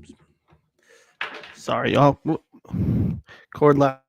Oops. Sorry, y'all. Cord left.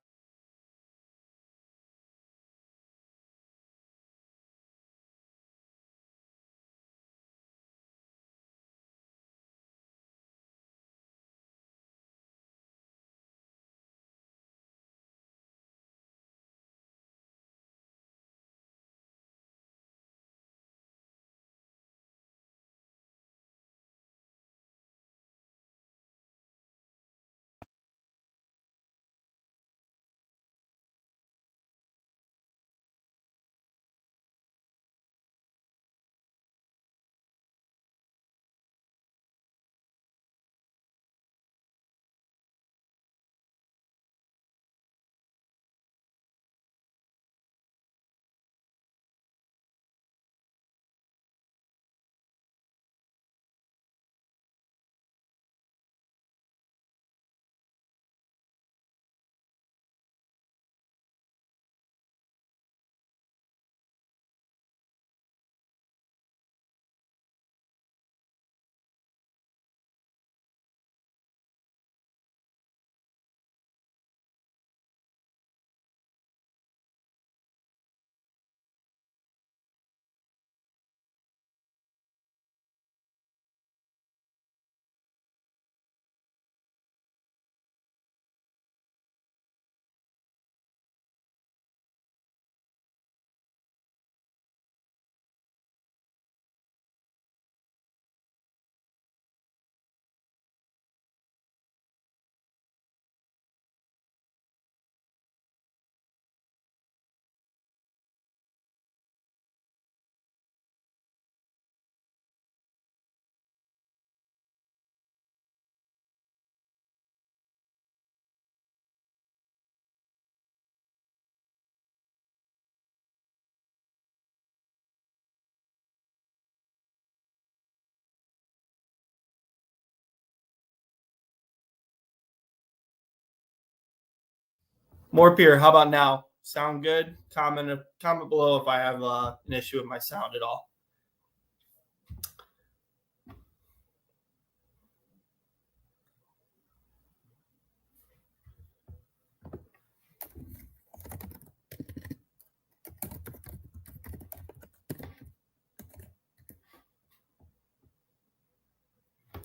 More Pier, how about now? Sound good? Comment below if I have an issue with my sound at all.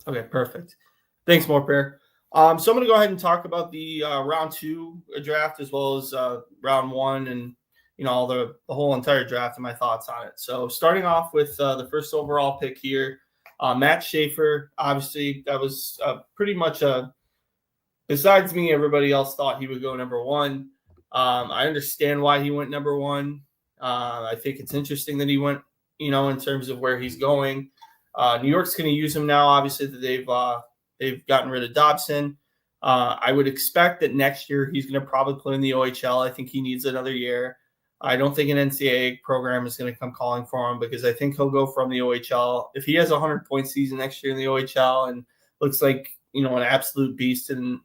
Okay, perfect. Thanks, More Pier. So I'm going to go ahead and talk about the round 2 draft as well as round 1 and all the whole entire draft and my thoughts on it. So starting off with the first overall pick here, Matt Schaefer. Obviously, that was pretty much besides me, everybody else thought he would go number 1. I understand why he went number 1. I think it's interesting that he went, in terms of where he's going. New York's going to use him now. Obviously, that they've gotten rid of Dobson. I would expect that next year he's going to probably play in the OHL. I think he needs another year. I don't think an NCAA program is going to come calling for him because I think he'll go from the OHL. If he has a 100-point season next year in the OHL and looks like, an absolute beast and,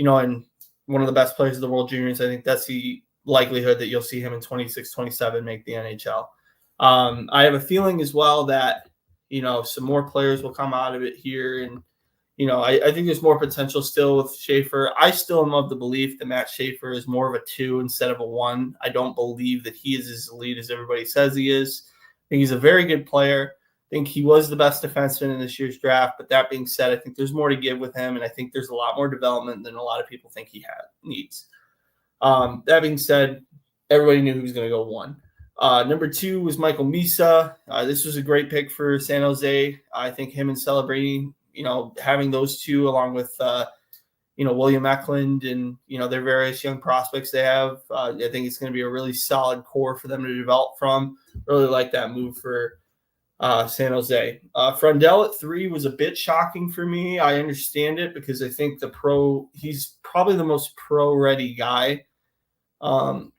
and one of the best players of the World Juniors, I think that's the likelihood that you'll see him in 26, 27 make the NHL. I have a feeling as well that, some more players will come out of it here. And, I think there's more potential still with Schaefer. I still am of the belief that Matt Schaefer is more of a 2 instead of a 1. I don't believe that he is as elite as everybody says he is. I think he's a very good player. I think he was the best defenseman in this year's draft. But that being said, I think there's more to give with him. And I think there's a lot more development than a lot of people think he needs. That being said, everybody knew he was going to go 1. Number 2 was Michael Misa. This was a great pick for San Jose. I think him and Celebrini, having those two along with, William Eklund and, their various young prospects they have, I think it's going to be a really solid core for them to develop from. Really like that move for San Jose. Frundell at 3 was a bit shocking for me. I understand it because I think he's probably the most pro-ready guy.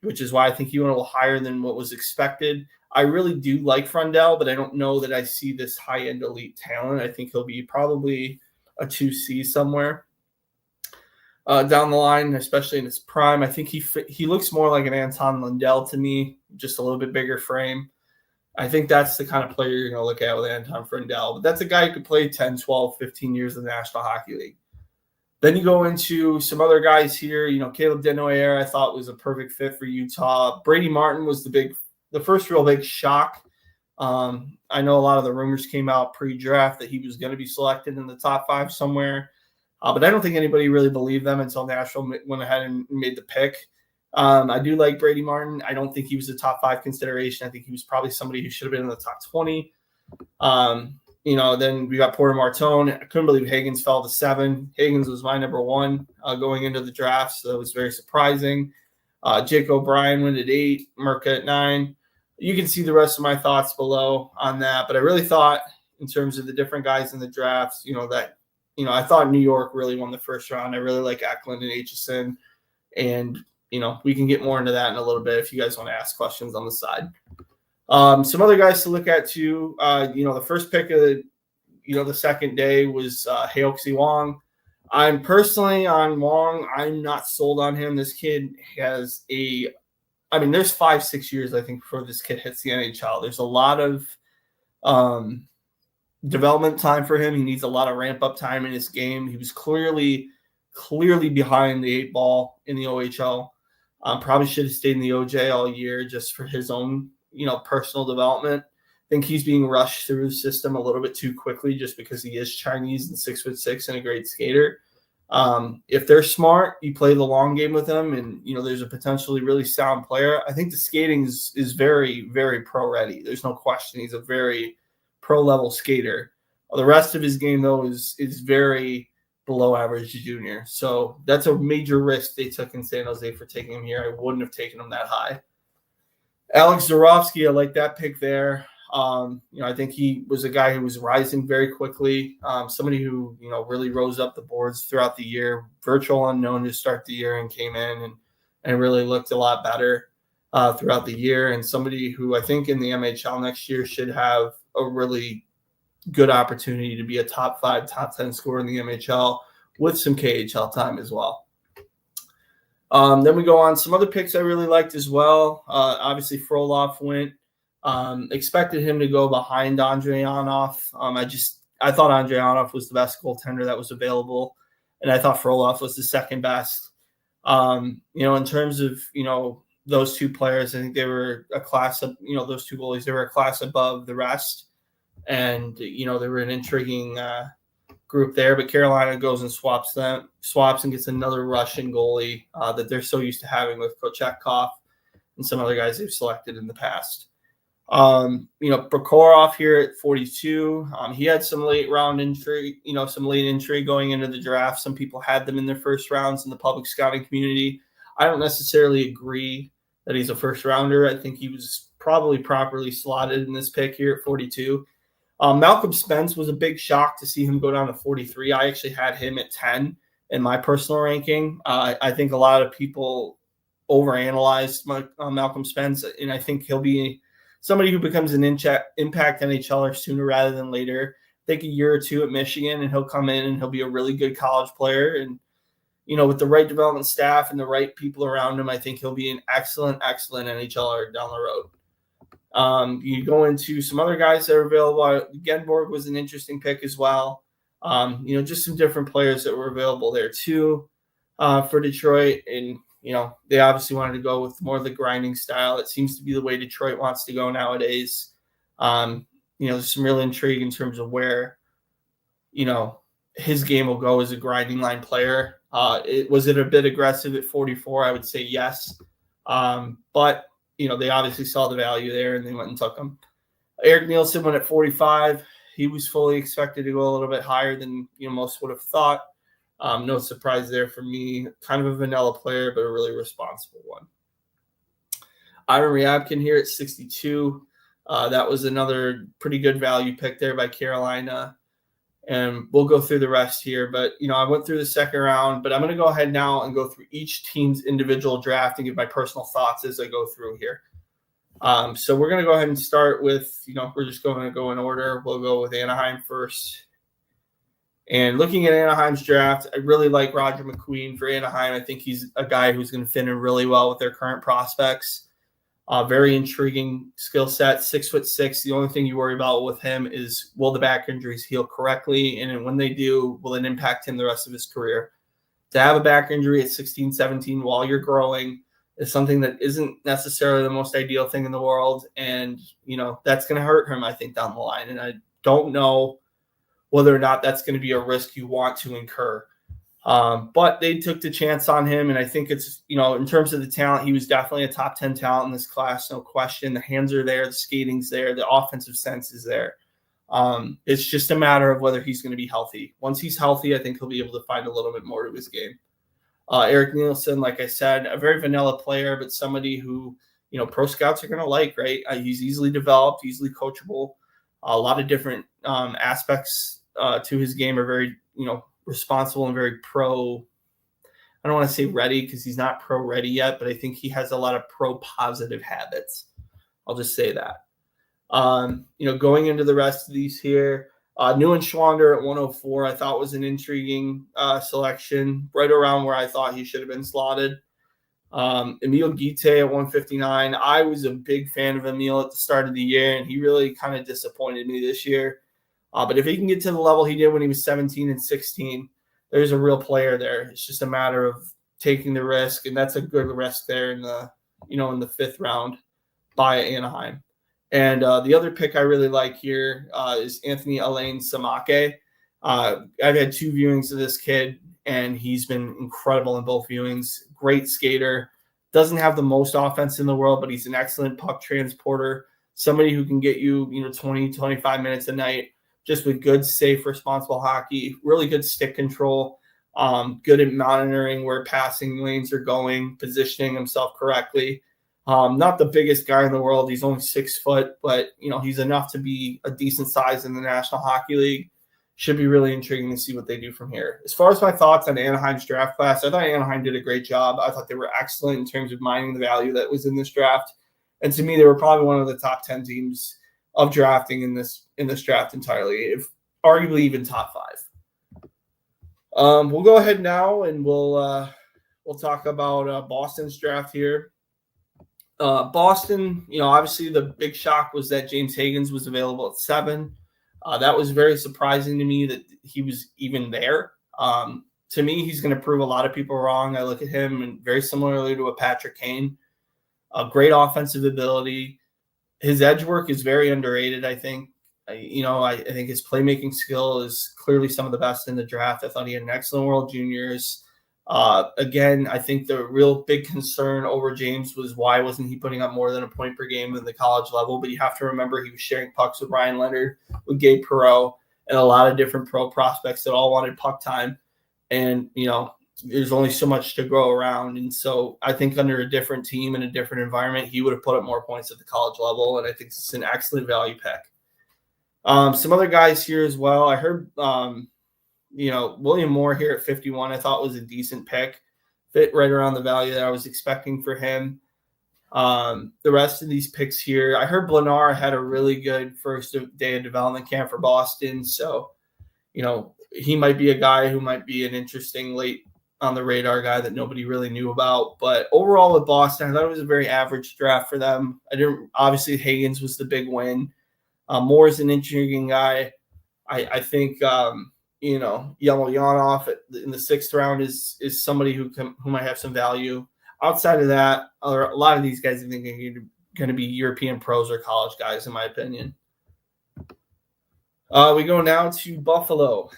Which is why I think he went a little higher than what was expected. I really do like Frundell, but I don't know that I see this high-end elite talent. I think he'll be probably a 2C somewhere down the line, especially in his prime. I think he looks more like an Anton Lundell to me, just a little bit bigger frame. I think that's the kind of player you're going to look at with Anton Friendell. But that's a guy who could play 10, 12, 15 years in the National Hockey League. Then you go into some other guys here. Caleb Denoyer, I thought was a perfect fit for Utah. Brady Martin was the first real big shock. I know a lot of the rumors came out pre-draft that he was going to be selected in the top 5 somewhere. But I don't think anybody really believed them until Nashville went ahead and made the pick. I do like Brady Martin. I don't think he was a top 5 consideration. I think he was probably somebody who should have been in the top 20. Then we got Porter Martone. I couldn't believe Higgins fell to 7. Higgins was my number 1 going into the draft, so that was very surprising. Jake O'Brien went at 8, Merca at 9. You can see the rest of my thoughts below on that, but I really thought in terms of the different guys in the drafts, I thought New York really won the first round. I really like Eklund and Aitchison, and we can get more into that in a little bit if you guys want to ask questions on the side. Some other guys to look at too. The first pick of the second day was Heoxi Wong. I'm personally on Wong. I'm not sold on him. This kid has there's 5-6 years I think before this kid hits the NHL. There's a lot of development time for him. He needs a lot of ramp up time in his game. He was clearly behind the 8 ball in the OHL. Probably should have stayed in the OJ all year just for his own personal development. I think he's being rushed through the system a little bit too quickly just because he is Chinese and 6'6" and a great skater. If they're smart, you play the long game with them, and there's a potentially really sound player. I think the skating is very, very pro ready. There's no question. He's a very pro level skater. The rest of his game though is very below average junior. So that's a major risk they took in San Jose for taking him here. I wouldn't have taken him that high. Alex Zarovsky, I like that pick there. I think he was a guy who was rising very quickly. Somebody who, really rose up the boards throughout the year, virtual unknown to start the year and came in and really looked a lot better throughout the year. And somebody who I think in the MHL next year should have a really good opportunity to be a top 5, top 10 scorer in the MHL with some KHL time as well. Then we go on some other picks I really liked as well. Obviously, Frolov went. Expected him to go behind Andreanov. I thought Andreanov was the best goaltender that was available, and I thought Frolov was the second best. In terms of those two players, I think they were a class of those two goalies. They were a class above the rest, and they were an intriguing group there. But Carolina goes and swaps and gets another Russian goalie that they're so used to having with Kochetkov and some other guys they've selected in the past. Prokhorov here at 42. He had some late injury going into the draft. Some people had them in their first rounds in the public scouting community. I don't necessarily agree that he's a first rounder. I think he was probably properly slotted in this pick here at 42. Malcolm Spence was a big shock to see him go down to 43. I actually had him at 10 in my personal ranking. I think a lot of people overanalyzed Malcolm Spence, and I think he'll be somebody who becomes an impact NHLer sooner rather than later. I think a year or two at Michigan, and he'll come in and he'll be a really good college player. And, with the right development staff and the right people around him, I think he'll be an excellent NHLer down the road. You go into some other guys that are available. Genborg was an interesting pick as well. Just some different players that were available there too for Detroit. And, they obviously wanted to go with more of the grinding style. It seems to be the way Detroit wants to go nowadays. There's some real intrigue in terms of where, his game will go as a grinding line player. Was it a bit aggressive at 44? I would say yes. But, they obviously saw the value there and they went and took him. Eric Nielsen went at 45. He was fully expected to go a little bit higher than, most would have thought. No surprise there for me. Kind of a vanilla player, but a really responsible one. Ivan Ryabkin here at 62. That was another pretty good value pick there by Carolina. And we'll go through the rest here. But, I went through the second round, but I'm going to go ahead now and go through each team's individual draft and give my personal thoughts as I go through here. So we're going to go ahead and start with, we're just going to go in order. We'll go with Anaheim first. And looking at Anaheim's draft, I really like Roger McQueen for Anaheim. I think he's a guy who's going to fit in really well with their current prospects. Very intriguing skill set, 6'6". The only thing you worry about with him is, will the back injuries heal correctly? And when they do, will it impact him the rest of his career? To have a back injury at 16, 17 while you're growing is something that isn't necessarily the most ideal thing in the world. And, that's going to hurt him, I think, down the line. And I don't know whether or not that's going to be a risk you want to incur. But they took the chance on him. And I think it's, in terms of the talent, he was definitely a top 10 talent in this class, no question. The hands are there, the skating's there, the offensive sense is there. It's just a matter of whether he's going to be healthy. Once he's healthy, I think he'll be able to find a little bit more to his game. Eric Nielsen, like I said, a very vanilla player, but somebody who, pro scouts are going to like, right? He's easily developed, easily coachable. A lot of different aspects to his game are very, responsible and very pro. I don't want to say ready because he's not pro ready yet, but I think he has a lot of pro positive habits. I'll just say that. Going into the rest of these here, Neuenschwander at 104, I thought was an intriguing selection, right around where I thought he should have been slotted. Emil Guite at 159. I was a big fan of Emil at the start of the year, and he really kind of disappointed me this year. But if he can get to the level he did when he was 17 and 16, there's a real player there. It's just a matter of taking the risk, and that's a good risk there in the 5th round by Anaheim. And the other pick I really like here is Anthony Alain Samake. I've had 2 viewings of this kid, and he's been incredible in both viewings. Great skater. Doesn't have the most offense in the world, but he's an excellent puck transporter. Somebody who can get you, 20, 25 minutes a night just with good, safe, responsible hockey. Really good stick control. Good at monitoring where passing lanes are going, positioning himself correctly. Not the biggest guy in the world. He's only 6 foot, but he's enough to be a decent size in the National Hockey League. Should be really intriguing to see what they do from here. As far as my thoughts on Anaheim's draft class, I thought Anaheim did a great job. I thought they were excellent in terms of mining the value that was in this draft. And to me, they were probably one of the top 10 teams of drafting in this draft entirely, if arguably even top 5. We'll go ahead now and we'll talk about Boston's draft here. Boston, obviously the big shock was that James Higgins was available at 7. That was very surprising to me that he was even there. To me, he's going to prove a lot of people wrong. I look at him and very similarly to a Patrick Kane, a great offensive ability. His edge work is very underrated, I think. I think his playmaking skill is clearly some of the best in the draft. I thought he had an excellent World Juniors. Again, I think the real big concern over James was why wasn't he putting up more than a point per game in the college level? But you have to remember he was sharing pucks with Ryan Leonard, with Gabe Perreault, and a lot of different pro prospects that all wanted puck time. And, there's only so much to go around. And so I think under a different team and a different environment, he would have put up more points at the college level. And I think it's an excellent value pick. Some other guys here as well. I heard, William Moore here at 51, I thought was a decent pick. Fit right around the value that I was expecting for him. The rest of these picks here, I heard Blenar had a really good first day of development camp for Boston. So, he might be a guy who might be an interesting late on the radar guy that nobody really knew about. But overall with Boston, I thought it was a very average draft for them. Obviously Higgins was the big win. Moore is an intriguing guy. I think, Yemelyanov in the 6th round is somebody who might have some value. Outside of that, a lot of these guys I think are going to be European pros or college guys, in my opinion. We go now to Buffalo.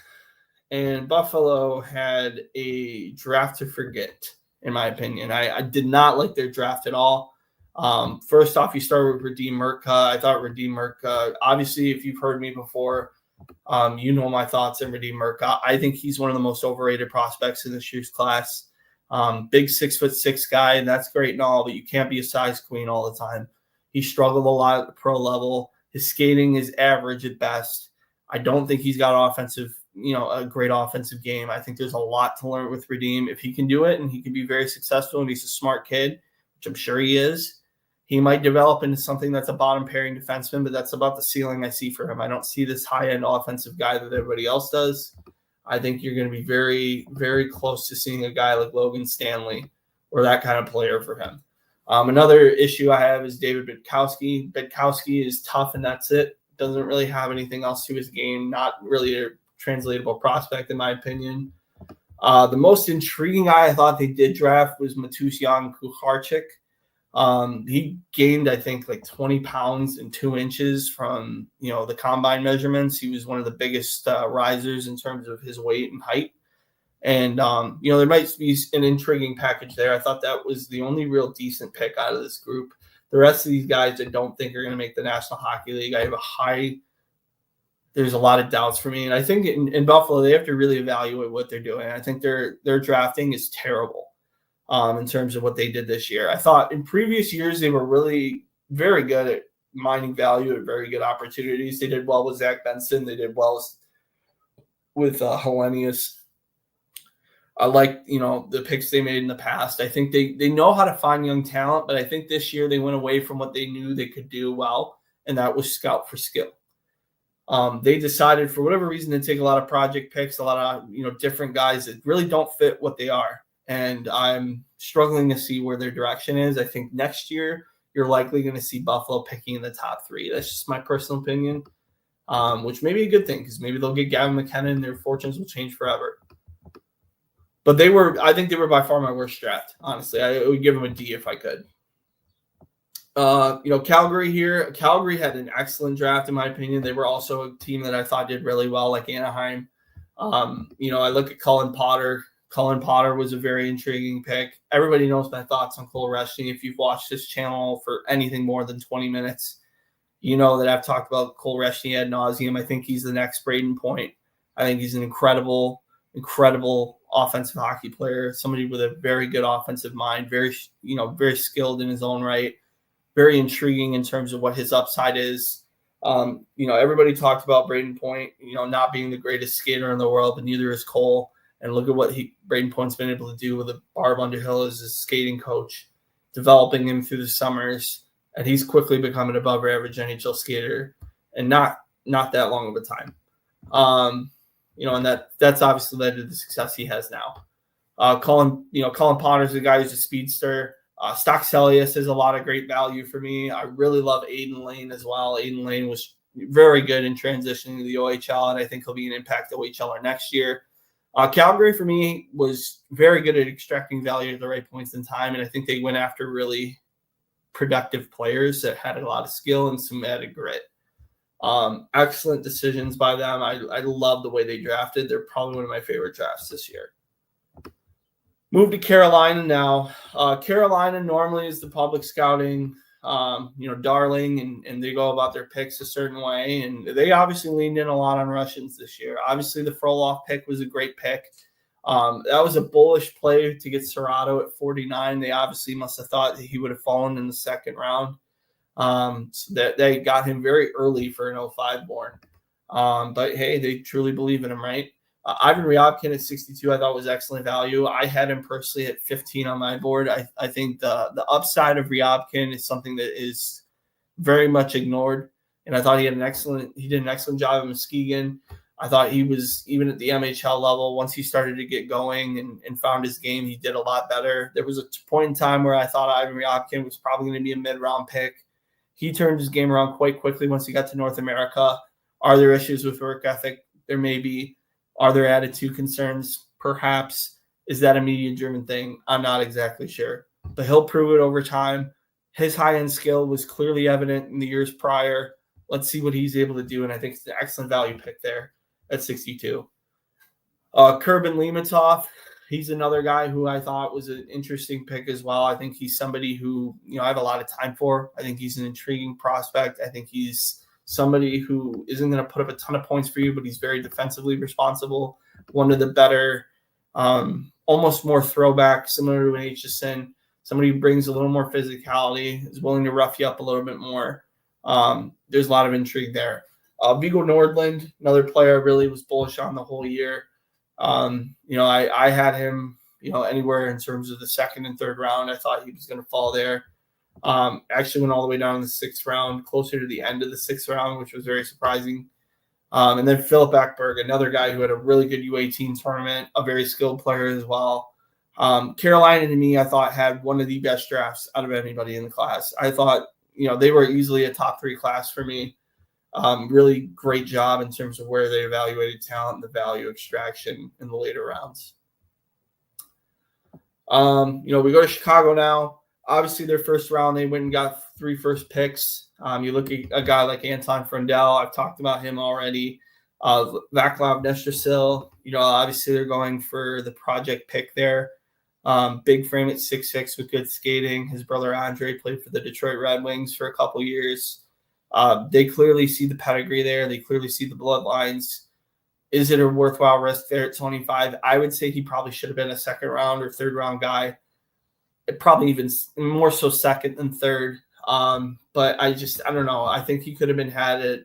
And Buffalo had a draft to forget, in my opinion. I did not like their draft at all. First off, you start with Radim Murka. I thought Radim Murka, obviously, if you've heard me before, you know my thoughts on Radim Murka. I think he's one of the most overrated prospects in this year's class. Big 6'6" guy, and that's great and all, but you can't be a size queen all the time. He struggled a lot at the pro level. His skating is average at best. I don't think he's got a great offensive game. I think there's a lot to learn with Radim. If he can do it and he can be very successful and he's a smart kid, which I'm sure he is, he might develop into something that's a bottom pairing defenseman, but that's about the ceiling I see for him. I don't see this high-end offensive guy that everybody else does. I think you're going to be very, very close to seeing a guy like Logan Stanley or that kind of player for him. Another issue I have is David Bitkowski. Bitkowski is tough, and that's it. Doesn't really have anything else to his game. Not really a translatable prospect, in my opinion. The most intriguing guy I thought they did draft was Matusian Kucharczyk. He gained, I think, like 20 pounds and 2 inches from, the combine measurements. He was one of the biggest risers in terms of his weight and height. And, there might be an intriguing package there. I thought that was the only real decent pick out of this group. The rest of these guys I don't think are going to make the National Hockey League. There's a lot of doubts for me. And I think in Buffalo, they have to really evaluate what they're doing. I think their drafting is terrible in terms of what they did this year. I thought in previous years, they were really very good at mining value at very good opportunities. They did well with Zach Benson. They did well with Hellenius. I like, the picks they made in the past. I think they know how to find young talent, but I think this year they went away from what they knew they could do well, and that was scout for skill. They decided for whatever reason to take a lot of project picks, a lot of, different guys that really don't fit what they are. And I'm struggling to see where their direction is. I think next year you're likely going to see Buffalo picking in the top 3. That's just my personal opinion, which may be a good thing because maybe they'll get Gavin McKenna and their fortunes will change forever. But I think they were by far my worst draft, honestly. I would give them a D if I could. Calgary here. Calgary had an excellent draft, in my opinion. They were also a team that I thought did really well, like Anaheim. I look at Cullen Potter. Cullen Potter was a very intriguing pick. Everybody knows my thoughts on Cole Reshney. If you've watched this channel for anything more than 20 minutes, you know that I've talked about Cole Reshney ad nauseum. I think he's the next Braden Point. I think he's an incredible offensive hockey player, somebody with a very good offensive mind, very skilled in his own right, very intriguing in terms of what his upside is. Everybody talked about Braden Point, not being the greatest skater in the world, but neither is Cole. And look at what Braden Point's been able to do with Barb Underhill as his skating coach, developing him through the summers, and he's quickly become an above-average NHL skater, and not that long of a time. And that's obviously led to the success he has now. Colin Potter's the guy who's a speedster. Stock Elias has a lot of great value for me. I really love Aiden Lane as well. Aiden Lane was very good in transitioning to the OHL, and I think he'll be an impact OHLer next year. Calgary, for me, was very good at extracting value at the right points in time, and I think they went after really productive players that had a lot of skill and some added grit. Excellent decisions by them. I love the way they drafted. They're probably one of my favorite drafts this year. Move to Carolina now. Carolina normally is the public scouting, darling, and they go about their picks a certain way. And they obviously leaned in a lot on Russians this year. Obviously, the Frolov pick was a great pick. That was a bullish play to get Serrato at 49. They obviously must have thought that he would have fallen in the second round. So that they got him very early for an 05 born. But hey, they truly believe in him, right? Ivan Ryabkin at 62, I thought was excellent value. I had him personally at 15 on my board. I think the upside of Ryabkin is something that is very much ignored. And I thought he did an excellent job in Muskegon. I thought he was, even at the MHL level, once he started to get going and found his game, he did a lot better. There was a point in time where I thought Ivan Ryabkin was probably going to be a mid-round pick. He turned his game around quite quickly once he got to North America. Are there issues with work ethic? There may be. Are there attitude concerns? Perhaps. Is that a media-driven thing? I'm not exactly sure. But he'll prove it over time. His high-end skill was clearly evident in the years prior. Let's see what he's able to do, and I think it's an excellent value pick there at 62. Kerbin Limatov, he's another guy who I thought was an interesting pick as well. I think he's somebody who, I have a lot of time for. I think he's an intriguing prospect. I think he's somebody who isn't going to put up a ton of points for you, but he's very defensively responsible. One of the better, almost more throwback, similar to an Aitchison. Somebody who brings a little more physicality, is willing to rough you up a little bit more. There's a lot of intrigue there. Viggo Nordland, another player I really was bullish on the whole year. I had him, anywhere in terms of the second and third round. I thought he was going to fall there. Actually went all the way down in the sixth round, closer to the end of the sixth round, which was very surprising. And then Philip Ekberg, another guy who had a really good U18 tournament, a very skilled player as well. Carolina, to me, I thought had one of the best drafts out of anybody in the class. I thought, they were easily a top 3 class for me. Really great job in terms of where they evaluated talent and the value extraction in the later rounds. We go to Chicago now. Obviously, their first round, they went and got 3 first picks. You look at a guy like Anton Frundell. I've talked about him already. Vaclav Nestrasil. Obviously, they're going for the project pick there. Big frame at 6'6" with good skating. His brother Andre played for the Detroit Red Wings for a couple years. They clearly see the pedigree there. They clearly see the bloodlines. Is it a worthwhile risk there at 25? I would say he probably should have been a second round or third round guy. Probably even more so second than third. But I don't know. I think he could have been had at,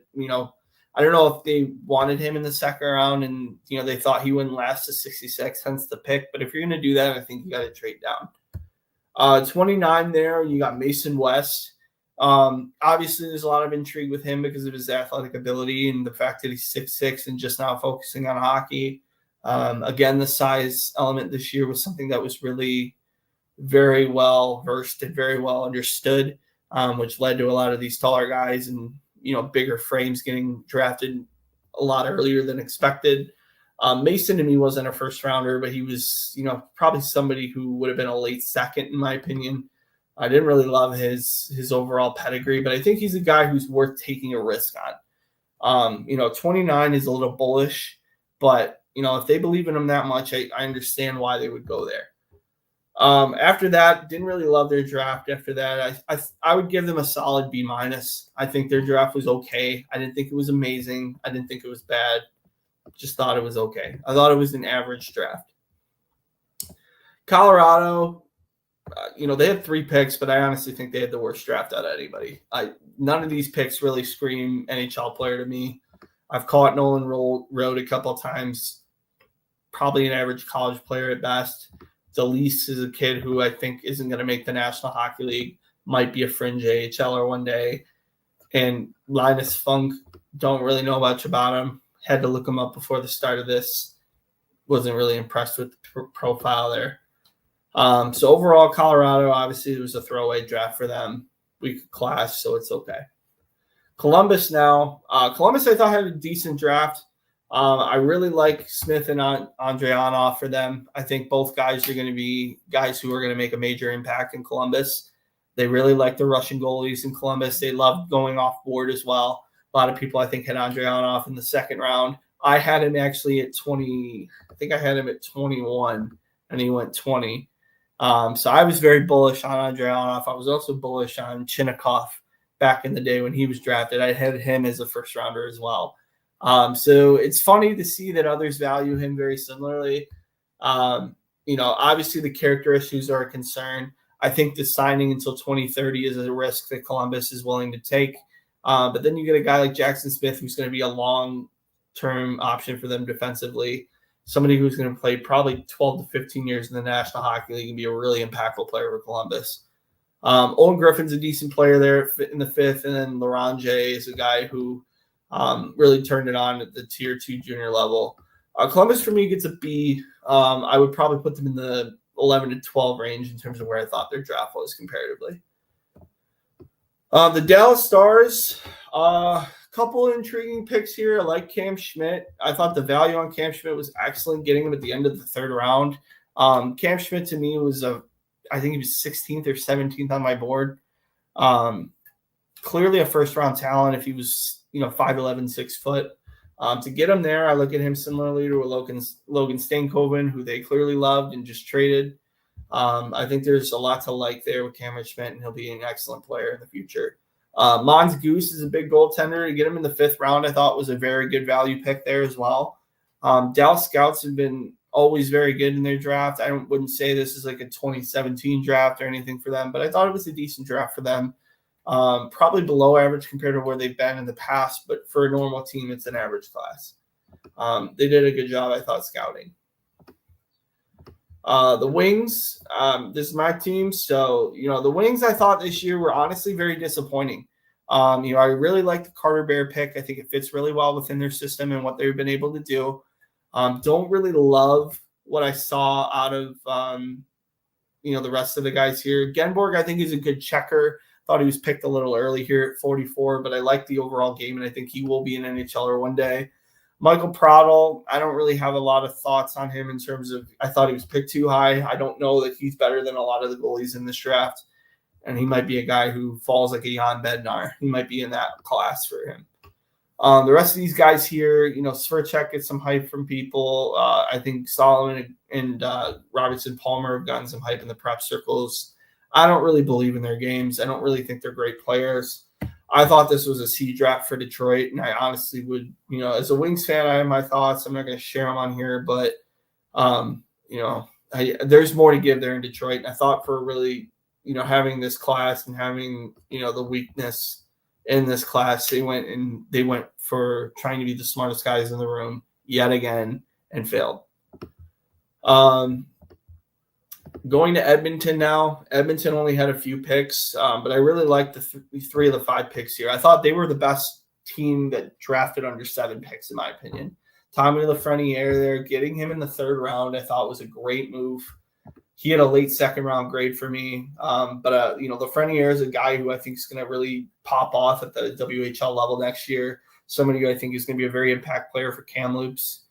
I don't know if they wanted him in the second round and, they thought he wouldn't last to 66, hence the pick. But if you're going to do that, I think you got to trade down. 29 there, you got Mason West. Obviously, there's a lot of intrigue with him because of his athletic ability and the fact that he's 6'6" and just now focusing on hockey. Again, the size element this year was something that was really very well versed and very well understood, which led to a lot of these taller guys and, bigger frames getting drafted a lot earlier than expected. Mason to me wasn't a first rounder, but he was, probably somebody who would have been a late second, in my opinion. I didn't really love his overall pedigree, but I think he's a guy who's worth taking a risk on. 29 is a little bullish, but, if they believe in him that much, I understand why they would go there. After that, didn't really love their draft. After that, I would give them a solid B-. I think their draft was okay. I didn't think it was amazing. I didn't think it was bad. Just thought it was okay. I thought it was an average draft. Colorado, they had 3 picks, but I honestly think they had the worst draft out of anybody. None of these picks really scream NHL player to me. I've caught Nolan Road a couple of times. Probably an average college player at best. DeLeese is a kid who I think isn't going to make the National Hockey League. Might be a fringe AHLer one day. And Linus Funk, don't really know much about him. Had to look him up before the start of this. Wasn't really impressed with the profile there. So overall, Colorado, obviously, it was a throwaway draft for them. Weak class, so it's okay. Columbus now. Columbus, I thought, had a decent draft. I really like Smith and Andrianov for them. I think both guys are going to be guys who are going to make a major impact in Columbus. They really like the Russian goalies in Columbus. They love going off board as well. A lot of people, I think, had Andrianov in the second round. I had him actually at 20. I think I had him at 21, and he went 20. So I was very bullish on Andrianov. I was also bullish on Chinnikov back in the day when he was drafted. I had him as a first rounder as well. So it's funny to see that others value him very similarly. Obviously the character issues are a concern. I think the signing until 2030 is a risk that Columbus is willing to take. But then you get a guy like Jackson Smith, who's going to be a long-term option for them defensively. Somebody who's going to play probably 12 to 15 years in the National Hockey League and be a really impactful player for Columbus. Owen Griffin's a decent player there in the 5th, and then Laurent is a guy who really turned it on at the Tier 2 junior level. Columbus, for me, gets a B. I would probably put them in the 11 to 12 range in terms of where I thought their draft was comparatively. The Dallas Stars, couple of intriguing picks here. I like Cam Schmidt. I thought the value on Cam Schmidt was excellent, getting him at the end of the 3rd round. Cam Schmidt, to me, was I think he was 16th or 17th on my board. Clearly a first-round talent if he was, 5'11", 6 foot. To get him there, I look at him similarly to a Logan Stankoven, who they clearly loved and just traded. I think there's a lot to like there with Cameron Schmidt, and he'll be an excellent player in the future. Mons Goose is a big goaltender. To get him in the 5th round, I thought was a very good value pick there as well. Dallas Scouts have been always very good in their draft. I wouldn't say this is like a 2017 draft or anything for them, but I thought it was a decent draft for them. Probably below average compared to where they've been in the past, but for a normal team, it's an average class. They did a good job, I thought, scouting. The Wings, this is my team. So, the Wings I thought this year were honestly very disappointing. I really like the Carter Bear pick. I think it fits really well within their system and what they've been able to do. Don't really love what I saw out of the rest of the guys here. Genborg, I think, is a good checker. Thought he was picked a little early here at 44, but I like the overall game, and I think he will be an NHLer one day. Michael Pradl, I don't really have a lot of thoughts on him in terms of I thought he was picked too high. I don't know that he's better than a lot of the goalies in this draft, and he might be a guy who falls like a Jan Bednar. He might be in that class for him. The rest of these guys here, Sverchek gets some hype from people. I think Solomon and Robertson Palmer have gotten some hype in the prep circles. I don't really believe in their games. I don't really think they're great players. I thought this was a C draft for Detroit, and I honestly would, as a Wings fan, I have my thoughts. I'm not going to share them on here, but, there's more to give there in Detroit. And I thought for really, having this class and having, the weakness in this class, they went for trying to be the smartest guys in the room yet again and failed. Going to Edmonton now. Edmonton only had a few picks, but I really liked the 3 of the 5 picks here. I thought they were the best team that drafted under 7 picks, in my opinion. Tommy Lafreniere there, getting him in the 3rd round, I thought was a great move. He had a late 2nd round grade for me. But Lafreniere is a guy who I think is going to really pop off at the WHL level next year. Somebody who I think is going to be a very impact player for Kamloops.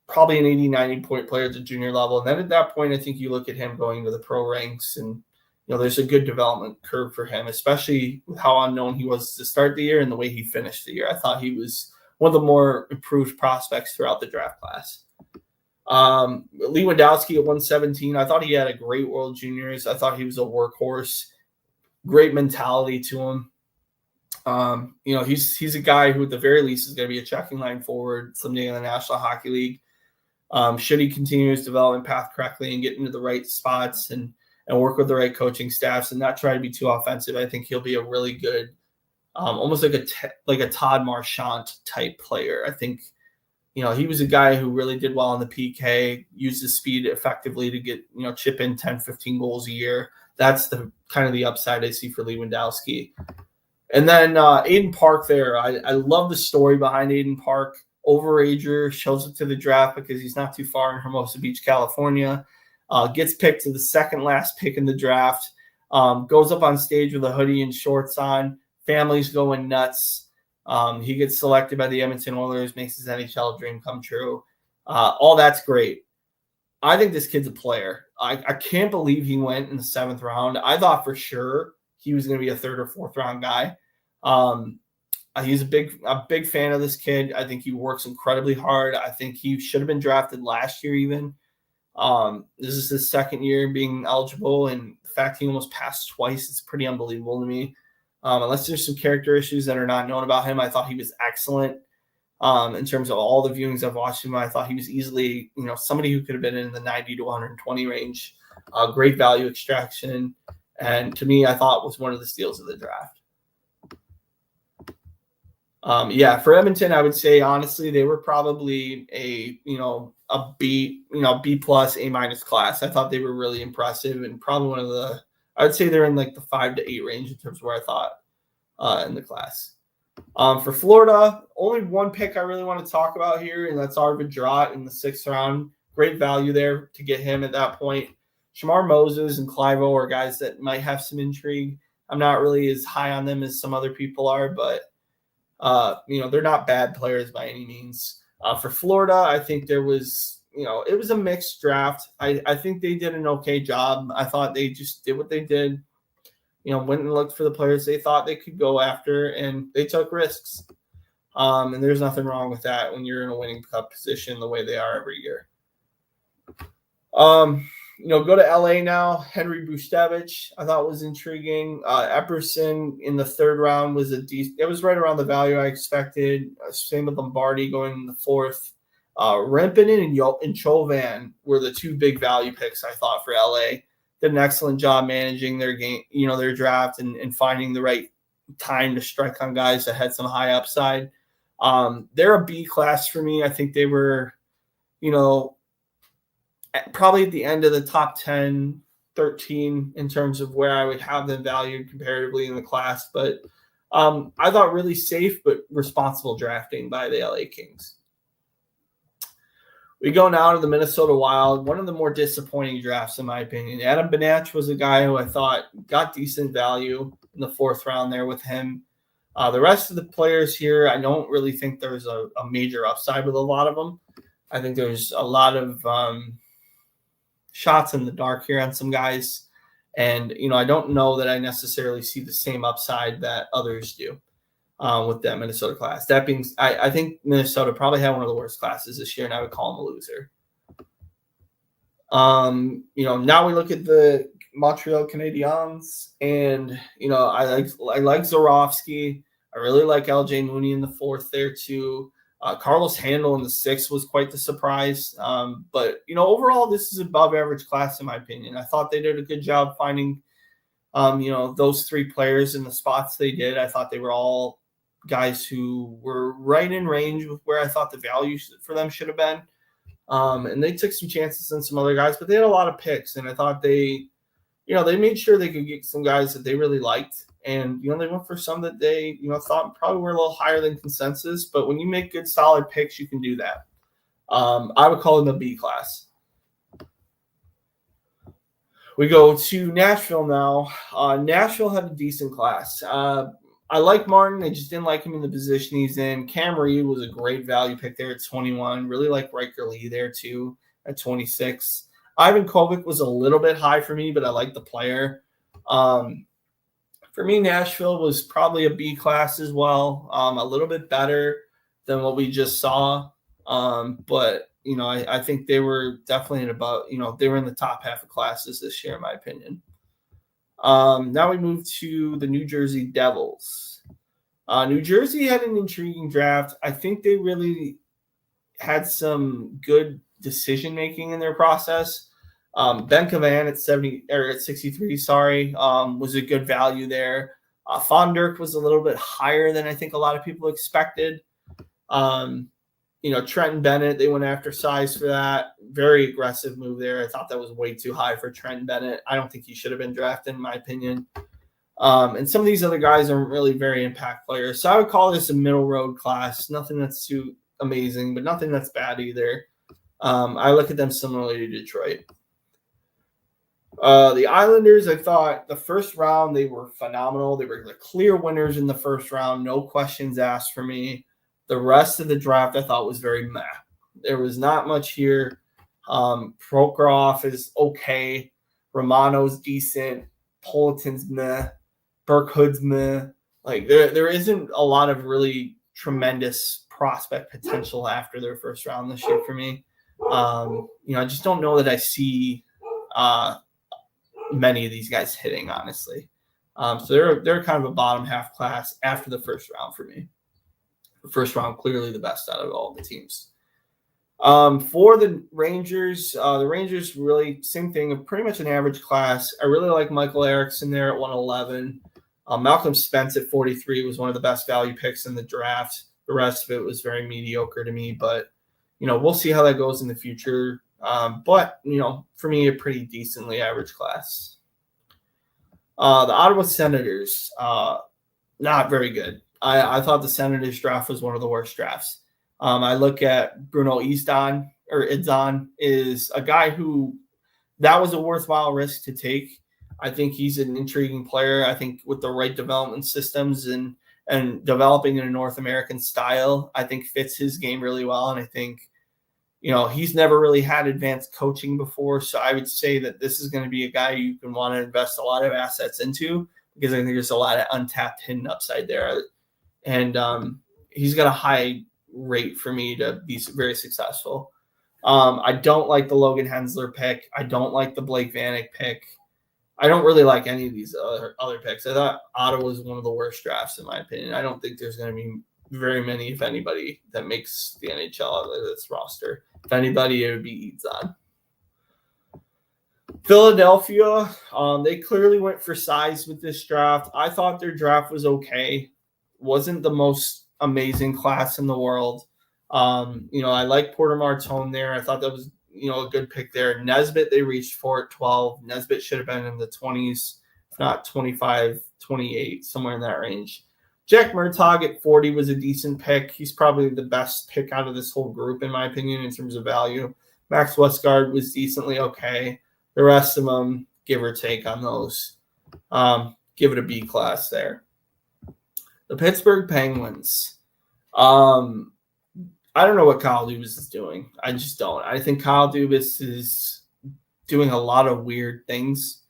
Probably an 80, 90-point player at the junior level. And then at that point, I think you look at him going to the pro ranks and, there's a good development curve for him, especially with how unknown he was to start the year and the way he finished the year. I thought he was one of the more improved prospects throughout the draft class. Lewandowski at 117. I thought he had a great World Juniors. I thought he was a workhorse, great mentality to him. He's a guy who at the very least is going to be a checking line forward someday in the National Hockey League. Should he continue his development path correctly and get into the right spots and work with the right coaching staffs and not try to be too offensive, I think he'll be a really good, almost like a Todd Marchant type player. I think, he was a guy who really did well on the PK, used his speed effectively to get, chip in 10, 15 goals a year. That's the kind of the upside I see for Lewandowski. And then Aiden Park there. I love the story behind Aiden Park. Overager, shows up to the draft because he's not too far in Hermosa Beach, California. Gets picked to the 2nd last pick in the draft. Goes up on stage with a hoodie and shorts on. Family's going nuts. He gets selected by the Edmonton Oilers, makes his NHL dream come true. All that's great. I think this kid's a player. I can't believe he went in the 7th round. I thought for sure he was going to be a 3rd or 4th round guy. He's a big fan of this kid. I think he works incredibly hard. I think he should have been drafted last year even. This is his 2nd year being eligible, and the fact he almost passed twice is pretty unbelievable to me. Unless there's some character issues that are not known about him, I thought he was excellent. In terms of all the viewings I've watched him, I thought he was easily, somebody who could have been in the 90 to 120 range. Great value extraction, and to me, I thought was one of the steals of the draft. For Edmonton, I would say honestly they were probably a B, B plus, A minus class. I thought they were really impressive and probably one of the. I would say they're in like the 5 to 8 range in terms of where I thought in the class. For Florida, only one pick I really want to talk about here, and that's Arvid Drott in the 6th round. Great value there to get him at that point. Shamar Moses and Clivo are guys that might have some intrigue. I'm not really as high on them as some other people are, but they're not bad players by any means. For Florida, I think there was, it was a mixed draft. I think they did an okay job. I thought they just did what they did, went and looked for the players they thought they could go after, and they took risks. And there's nothing wrong with that when you're in a winning cup position the way they are every year. Go to LA now. Henry Buštevich, I thought was intriguing. Epperson in the 3rd round was it was right around the value I expected. Same with Lombardi going in the 4th. Rempinen and Chauvin were the 2 big value picks I thought for LA. Did an excellent job managing their game, their draft and finding the right time to strike on guys that had some high upside. They're a B class for me. I think they were, probably at the end of the top 10, 13 in terms of where I would have them valued comparatively in the class. But I thought really safe but responsible drafting by the LA Kings. We go now to the Minnesota Wild, one of the more disappointing drafts in my opinion. Adam Banach was a guy who I thought got decent value in the 4th round there with him. The rest of the players here, I don't really think there's a major upside with a lot of them. I think there's a lot of shots in the dark here on some guys. And, I don't know that I necessarily see the same upside that others do with that Minnesota class. That being, I think Minnesota probably had one of the worst classes this year, and I would call them a loser. Now we look at the Montreal Canadiens, and, I like Zorovsky. I really like LJ Mooney in the 4th there too. Carlos Handel in the 6th was quite the surprise. But, overall, this is above average class in my opinion. I thought they did a good job finding, those 3 players in the spots they did. I thought they were all guys who were right in range with where I thought the value for them should have been. And they took some chances on some other guys, but they had a lot of picks. And I thought they made sure they could get some guys that they really liked. And, they went for some that they, thought probably were a little higher than consensus. But when you make good, solid picks, you can do that. I would call them a B class. We go to Nashville now. Nashville had a decent class. I like Martin. I just didn't like him in the position he's in. Cam Reed was a great value pick there at 21. Really like Riker Lee there, too, at 26. Ivan Kovic was a little bit high for me, but I like the player. For me, Nashville was probably a B class as well, a little bit better than what we just saw. But, I think they were definitely in about, they were in the top half of classes this year, in my opinion. Now we move to the New Jersey Devils. New Jersey had an intriguing draft. I think they really had some good decision-making in their process. Ben Cavan at 63, was a good value there. Fonderk was a little bit higher than I think a lot of people expected. Trenton Bennett, they went after size for that. Very aggressive move there. I thought that was way too high for Trenton Bennett. I don't think he should have been drafted, in my opinion. And some of these other guys aren't really very impact players. So I would call this a middle road class. Nothing that's too amazing, but nothing that's bad either. I look at them similarly to Detroit. The Islanders, I thought the first round, they were phenomenal. They were the clear winners in the first round. No questions asked for me. The rest of the draft, I thought, was very meh. There was not much here. Prokhorov is okay. Romano's decent. Politan's meh. Burkhood's meh. Like, there isn't a lot of really tremendous prospect potential after their first round this year for me. I just don't know that I see many of these guys hitting, honestly. So they're kind of a bottom half class after the first round for me. The first round, clearly the best out of all the teams. For the Rangers really, same thing, pretty much an average class. I really like Michael Erickson there at 111. Malcolm Spence at 43 was one of the best value picks in the draft. The rest of it was very mediocre to me, but, we'll see how that goes in the future. But, for me, a pretty decently average class. The Ottawa Senators, not very good. I thought the Senators draft was one of the worst drafts. I look at Bruno Idzon is a guy who that was a worthwhile risk to take. I think he's an intriguing player. I think with the right development systems and developing in a North American style, I think fits his game really well. And I think, he's never really had advanced coaching before. So I would say that this is going to be a guy you can want to invest a lot of assets into because I think there's a lot of untapped hidden upside there. And he's got a high rate for me to be very successful. I don't like the Logan Hensler pick. I don't like the Blake Vanek pick. I don't really like any of these other picks. I thought Ottawa was one of the worst drafts in my opinion. I don't think there's going to be very many, if anybody, that makes the NHL out of this roster. If anybody, it would be Idzon. Philadelphia, they clearly went for size with this draft. I thought their draft was okay. Wasn't the most amazing class in the world. I like Porter Martone there. I thought that was, a good pick there. Nesbitt, they reached for at 12. Nesbitt should have been in the 20s, if not 25, 28, somewhere in that range. Jack Murtaugh at 40 was a decent pick. He's probably the best pick out of this whole group, in my opinion, in terms of value. Max Westgard was decently okay. The rest of them, give or take on those, give it a B class there. The Pittsburgh Penguins. I don't know what Kyle Dubas is doing. I just don't. I think Kyle Dubas is doing a lot of weird things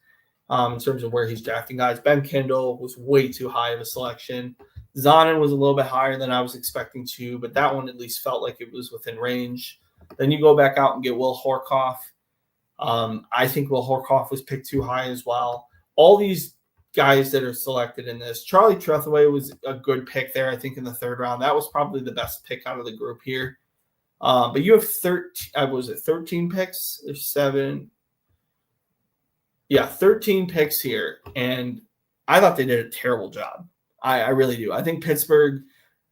in terms of where he's drafting guys. Ben Kendall was way too high of a selection. Zonin was a little bit higher than I was expecting to, but that one at least felt like it was within range. Then you go back out and get Will Horkoff. I think Will Horkoff was picked too high as well. All these guys that are selected in this, Charlie Trethewey was a good pick there, I think, in the third round. That was probably the best pick out of the group here. But you have 13 picks? There's 7. Yeah, 13 picks here. And I thought they did a terrible job. I really do. I think Pittsburgh,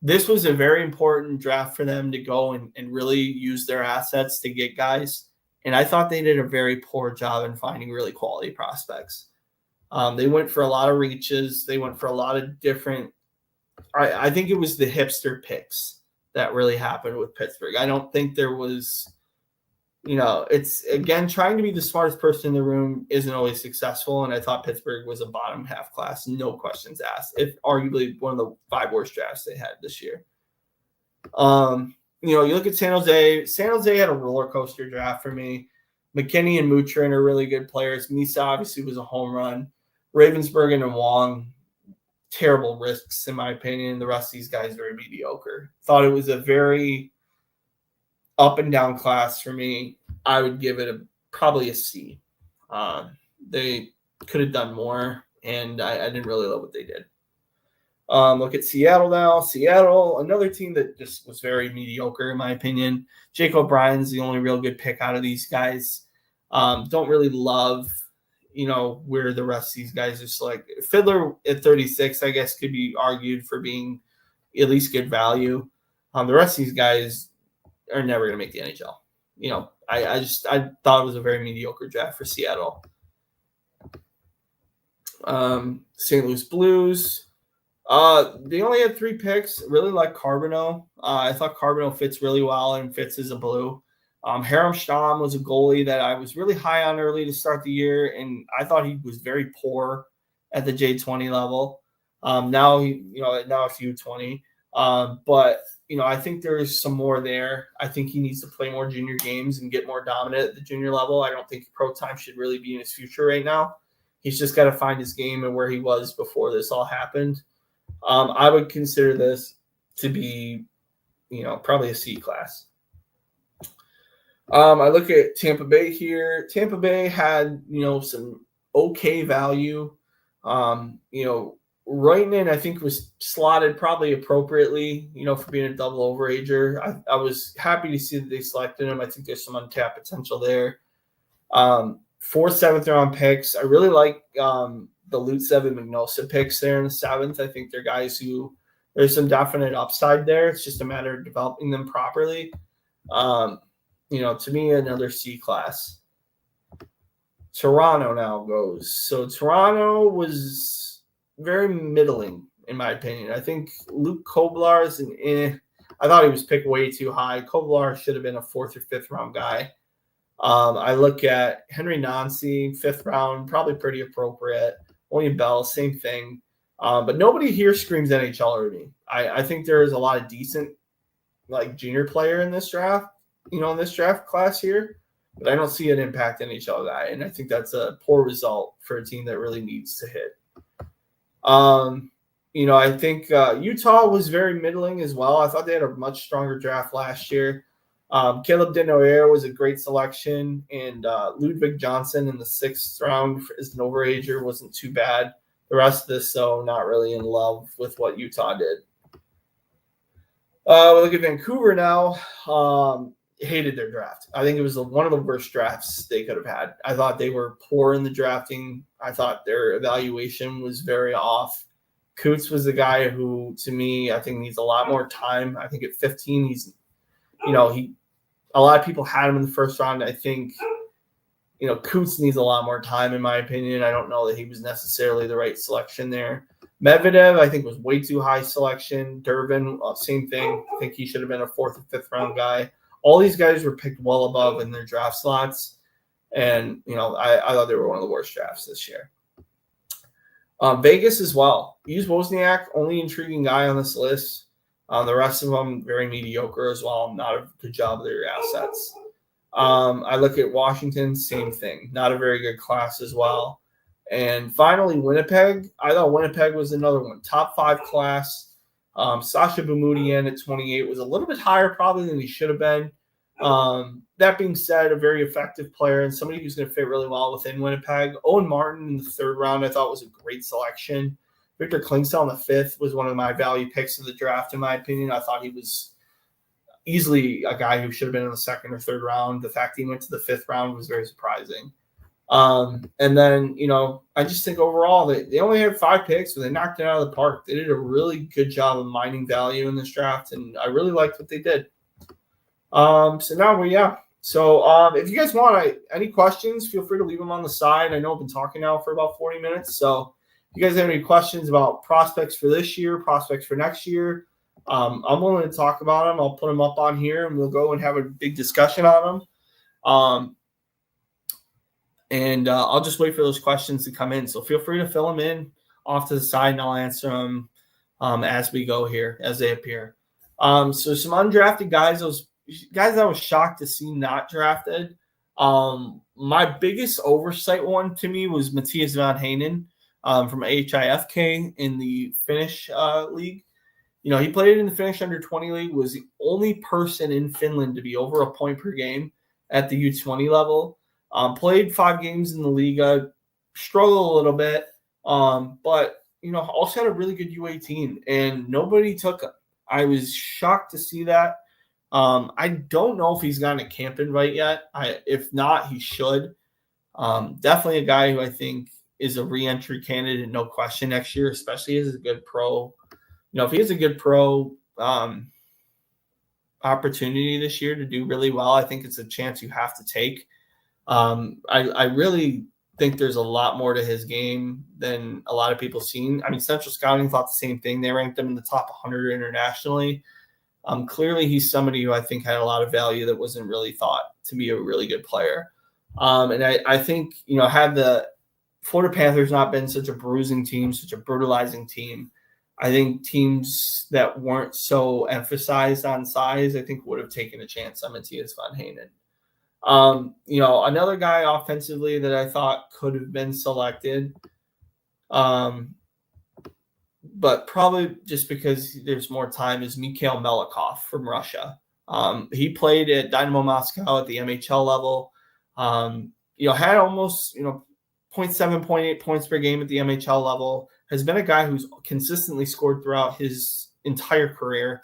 this was a very important draft for them to go and really use their assets to get guys. And I thought they did a very poor job in finding really quality prospects. They went for a lot of reaches. They went for a lot of different – I think it was the hipster picks that really happened with Pittsburgh. I don't think there was – it's, again, trying to be the smartest person in the room isn't always successful, and I thought Pittsburgh was a bottom half class, no questions asked, if arguably one of the 5 worst drafts they had this year. You look at San Jose. San Jose had a roller coaster draft for me. McKinney and Mutrin are really good players. Misa obviously was a home run. Ravensburg and Wong, terrible risks, in my opinion. The rest of these guys very mediocre. Thought it was a very up and down class for me. I would give it probably a C. They could have done more, and I didn't really love what they did. Look at Seattle now. Seattle, another team that just was very mediocre, in my opinion. Jake O'Brien's the only real good pick out of these guys. Don't really love, where the rest of these guys are selected. Fiddler at 36, I guess, could be argued for being at least good value. The rest of these guys are never going to make the NHL. I thought it was a very mediocre draft for Seattle. St. Louis Blues. They only had 3 picks. Really like Carbonneau. I thought Carbonneau fits really well and fits as a blue. Harem Stamm was a goalie that I was really high on early to start the year, and I thought he was very poor at the J20 level. Now it's U20. But I think there's some more there. I think he needs to play more junior games and get more dominant at the junior level. I don't think pro time should really be in his future right now. He's just got to find his game and where he was before this all happened. I would consider this to be, probably a C class. I look at Tampa Bay here. Tampa Bay had, some okay value. Reitman, I think, was slotted probably appropriately, for being a double overager. I was happy to see that they selected him. I think there's some untapped potential there. 4 7th-round picks. I really like the Lutsev and Magnosa picks there in the 7th. I think they're guys who there's some definite upside there. It's just a matter of developing them properly. To me, another C class. Toronto now goes. So Toronto was very middling, in my opinion. I think Luke Koblar is I thought he was picked way too high. Koblar should have been a 4th or 5th round guy. I look at Henry Nancy, 5th round, probably pretty appropriate. William Bell, same thing. But nobody here screams NHL to me. I think there is a lot of decent junior player in this draft, in this draft class here. But I don't see an impact NHL guy. And I think that's a poor result for a team that really needs to hit. I think Utah was very middling as well. I thought they had a much stronger draft last year. Caleb Denoyer was a great selection, and Ludwig Johnson in the 6th round as an overager wasn't too bad. The rest of this, though, not really in love with what Utah did. We look at Vancouver now. Hated their draft. I think it was one of the worst drafts they could have had. I thought they were poor in the drafting. I thought their evaluation was very off. Coots was the guy who, to me, I think needs a lot more time. I think at 15, he's a lot of people had him in the 1st round. I think, Coots needs a lot more time, in my opinion. I don't know that he was necessarily the right selection there. Medvedev, I think, was way too high selection. Durbin, same thing. I think he should have been a 4th or 5th round guy. All these guys were picked well above in their draft slots. And, I thought they were one of the worst drafts this year. Vegas as well. Hughes Wozniak, only intriguing guy on this list. The rest of them, very mediocre as well. Not a good job of their assets. I look at Washington, same thing. Not a very good class as well. And finally, Winnipeg. I thought Winnipeg was another one. Top 5 class. Sasha Boumediene at 28 was a little bit higher probably than he should have been. That being said, a very effective player and somebody who's going to fit really well within Winnipeg. Owen Martin in the 3rd round I thought was a great selection. Victor Klingstall in the 5th was one of my value picks of the draft, in my opinion. I thought he was easily a guy who should have been in the 2nd or 3rd round. The fact he went to the 5th round was very surprising. And then, I just think overall they only had 5 picks, but they knocked it out of the park. They did a really good job of mining value in this draft, and I really liked what they did. So if you guys want any questions, feel free to leave them on the side. I know I've been talking now for about 40 minutes. So if you guys have any questions about prospects for this year, prospects for next year, I'm willing to talk about them. I'll put them up on here and we'll go and have a big discussion on them. And I'll just wait for those questions to come in. So feel free to fill them in off to the side and I'll answer them as we go here, as they appear. So some undrafted guys, those guys I was shocked to see not drafted. My biggest oversight one to me was Matthias Van Hanen from HIFK in the Finnish league. He played in the Finnish under-20 league, was the only person in Finland to be over a point per game at the U20 level. Played 5 games in the Liga, struggled a little bit, but, also had a really good U18, and nobody took him. I was shocked to see that. I don't know if he's gotten a camp invite yet. If not, he should. Definitely a guy who I think is a re-entry candidate, no question, next year, especially as a good pro. If he has a good pro opportunity this year to do really well, I think it's a chance you have to take. I really think there's a lot more to his game than a lot of people seen. I mean, Central Scouting thought the same thing. They ranked him in the top 100 internationally. Clearly, he's somebody who I think had a lot of value that wasn't really thought to be a really good player. And I think, had the Florida Panthers not been such a bruising team, such a brutalizing team, I think teams that weren't so emphasized on size, I think would have taken a chance on Matthias Van Hanen. Another guy offensively that I thought could have been selected, but probably just because there's more time, is Mikhail Melikov from Russia. He played at Dynamo Moscow at the MHL level. Had almost 0.7, 0.8 points per game at the MHL level. Has been a guy who's consistently scored throughout his entire career.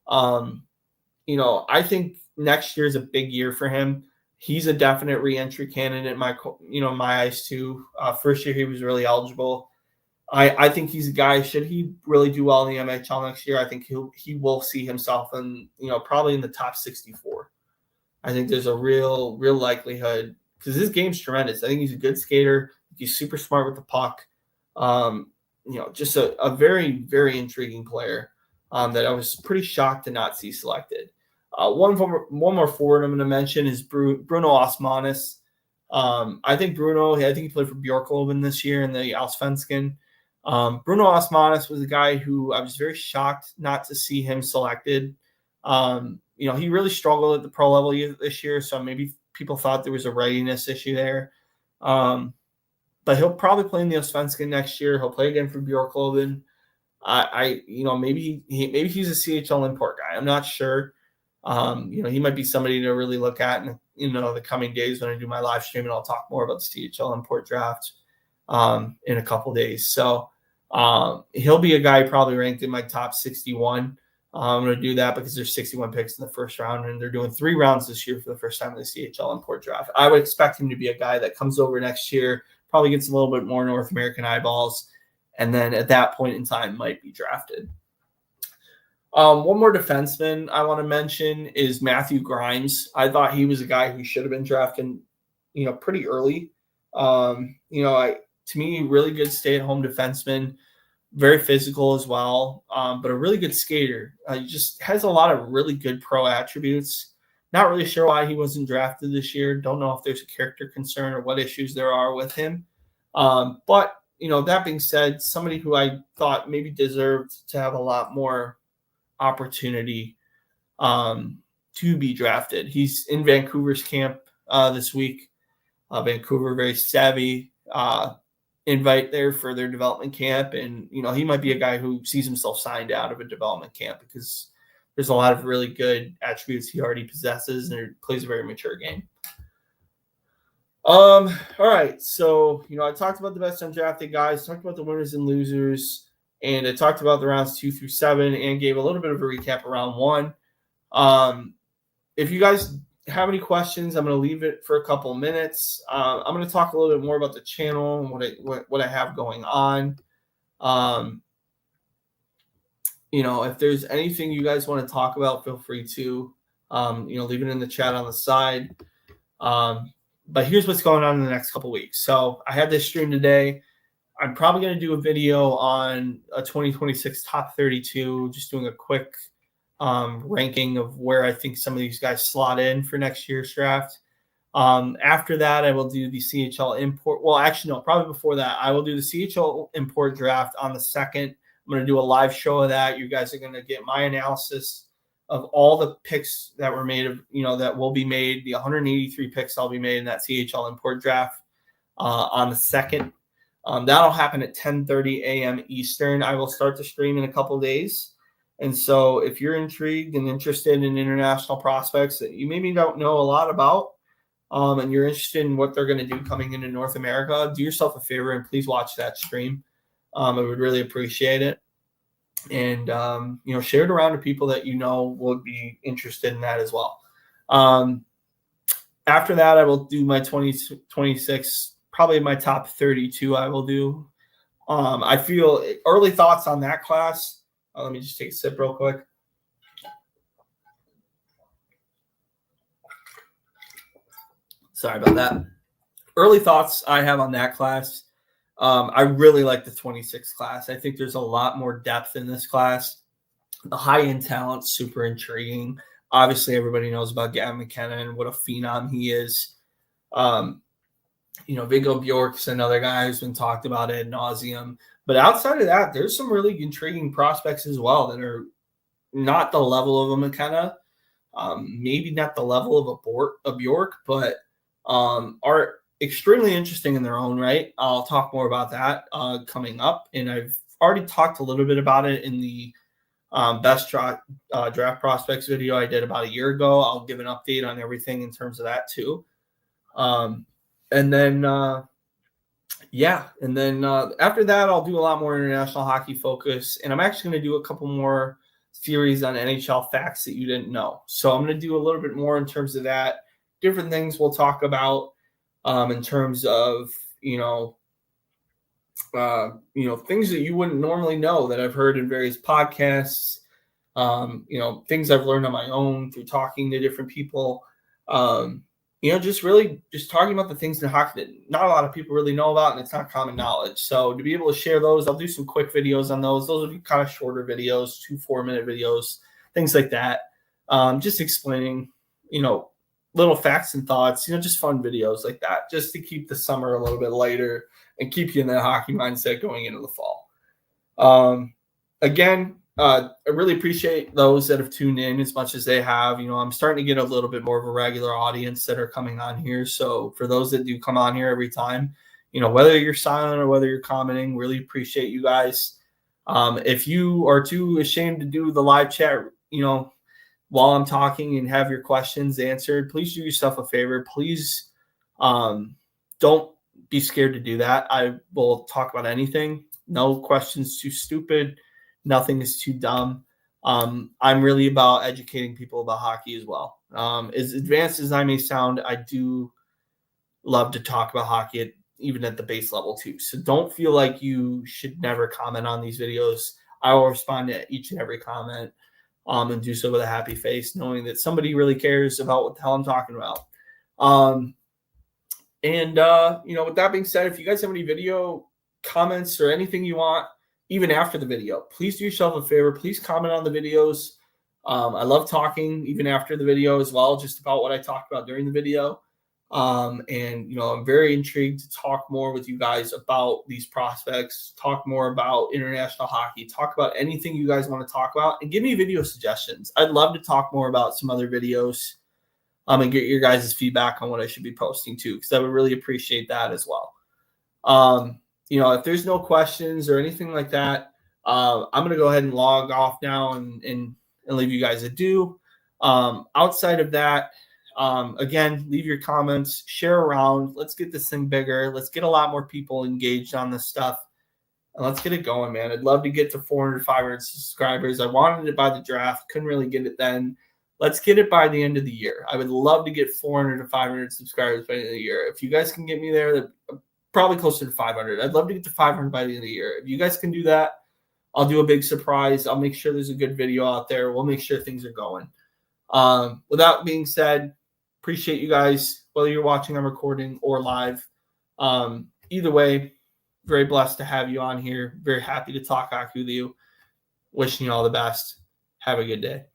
I think next year is a big year for him. He's a definite re-entry candidate in my eyes too. First year he was really eligible. I think he's a guy, should he really do well in the MHL next year, I think he will see himself in, probably in the top 64. I think there's a real likelihood, because his game's tremendous. I think he's a good skater. He's super smart with the puck. Just a very, very intriguing player that I was pretty shocked to not see selected. One more forward I'm going to mention is Bruno Osmanis. I think he played for Björklöven this year in the Allsvenskan. Bruno Osmanis was a guy who I was very shocked not to see him selected. He really struggled at the pro level this year, so maybe people thought there was a readiness issue there. But he'll probably play in the Allsvenskan next year. He'll play again for Björklöven. Maybe he's a CHL import guy. I'm not sure. He might be somebody to really look at in the coming days when I do my live stream, and I'll talk more about the CHL import draft in a couple days. So he'll be a guy probably ranked in my top 61. I'm going to do that because there's 61 picks in the first round, and they're doing 3 rounds this year for the first time in the CHL import draft. I would expect him to be a guy that comes over next year, probably gets a little bit more North American eyeballs, and then at that point in time might be drafted. One more defenseman I want to mention is Matthew Grimes. I thought he was a guy who should have been drafted, pretty early. To me, really good stay-at-home defenseman. very physical as well, but a really good skater. He just has a lot of really good pro attributes. Not really sure why he wasn't drafted this year. Don't know if there's a character concern or what issues there are with him. But, that being said, somebody who I thought maybe deserved to have a lot more opportunity to be drafted. He's in Vancouver's camp this week. Vancouver, very savvy invite there for their development camp. And, he might be a guy who sees himself signed out of a development camp because there's a lot of really good attributes he already possesses and plays a very mature game. All right. So, I talked about the best undrafted guys, talked about the winners and losers, and I talked about the rounds 2 through 7 and gave a little bit of a recap of round 1. If you guys have any questions, I'm going to leave it for a couple minutes. I'm going to talk a little bit more about the channel and what I have going on. If there's anything you guys want to talk about, feel free to, leave it in the chat on the side. But here's what's going on in the next couple weeks. So I had this stream today. I'm probably going to do a video on a 2026 top 32, just doing a quick ranking of where I think some of these guys slot in for next year's draft. After that, I will do the CHL import. Well, actually, no, probably before that, I will do the CHL import draft on the 2nd. I'm going to do a live show of that. You guys are going to get my analysis of all the picks that were made that will be made, the 183 picks I'll be made in that CHL import draft on the 2nd. That'll happen at 10:30 a.m. Eastern. I will start the stream in a couple days. And so if you're intrigued and interested in international prospects that you maybe don't know a lot about, and you're interested in what they're going to do coming into North America, do yourself a favor and please watch that stream. I would really appreciate it. And, share it around to people that would be interested in that as well. After that, I will do my 2026, probably my top 32 I will do. I feel early thoughts on that class. Let me just take a sip real quick. Sorry about that. Early thoughts I have on that class. I really like the 26 class. I think there's a lot more depth in this class. The high-end talent, super intriguing. Obviously, everybody knows about Gavin McKenna and what a phenom he is. Viggo Bjork's another guy who's been talked about ad nauseum. But outside of that, there's some really intriguing prospects as well that are not the level of a McKenna, maybe not the level of a Bjork, but are extremely interesting in their own right. I'll talk more about that coming up. And I've already talked a little bit about it in the best draft prospects video I did about a year ago. I'll give an update on everything in terms of that too. And then after that, I'll do a lot more international hockey focus. And I'm actually going to do a couple more series on NHL facts that you didn't know. So I'm going to do a little bit more in terms of that. Different things we'll talk about in terms of, things that you wouldn't normally know that I've heard in various podcasts, things I've learned on my own through talking to different people, just talking about the things in hockey that not a lot of people really know about, and it's not common knowledge. So to be able to share those, I'll do some quick videos on those. Those will be kind of shorter videos, 2-4-minute videos, things like that. Just explaining, little facts and thoughts, just fun videos like that, just to keep the summer a little bit lighter and keep you in that hockey mindset going into the fall. Again, I really appreciate those that have tuned in as much as they have. I'm starting to get a little bit more of a regular audience that are coming on here. So for those that do come on here every time, whether you're silent or whether you're commenting, really appreciate you guys. If you are too ashamed to do the live chat, while I'm talking and have your questions answered, please do yourself a favor. Please don't be scared to do that. I will talk about anything. No question's too stupid. Nothing is too dumb. I'm really about educating people about hockey as well. As advanced as I may sound, I do love to talk about hockey even at the base level too. So don't feel like you should never comment on these videos. I will respond to each and every comment. And do so with a happy face, knowing that somebody really cares about what the hell I'm talking about. With that being said, if you guys have any video comments or anything you want, even after the video. Please do yourself a favor. Please comment on the videos. I love talking even after the video as well, just about what I talked about during the video. And I'm very intrigued to talk more with you guys about these prospects, talk more about international hockey, talk about anything you guys want to talk about, and give me video suggestions. I'd love to talk more about some other videos and get your guys' feedback on what I should be posting too, because I would really appreciate that as well. If there's no questions or anything like that, I'm going to go ahead and log off now and leave you guys adieu. Outside of that, again, leave your comments, share around. Let's get this thing bigger. Let's get a lot more people engaged on this stuff. And let's get it going, man. I'd love to get to 400, 500 subscribers. I wanted it by the draft. Couldn't really get it then. Let's get it by the end of the year. I would love to get 400 to 500 subscribers by the end of the year. If you guys can get me there, probably closer to 500. I'd love to get to 500 by the end of the year. If you guys can do that, I'll do a big surprise. I'll make sure there's a good video out there. We'll make sure things are going. With that being said, appreciate you guys, whether you're watching on recording or live. Either way, very blessed to have you on here. Very happy to talk hockey with you. Wishing you all the best. Have a good day.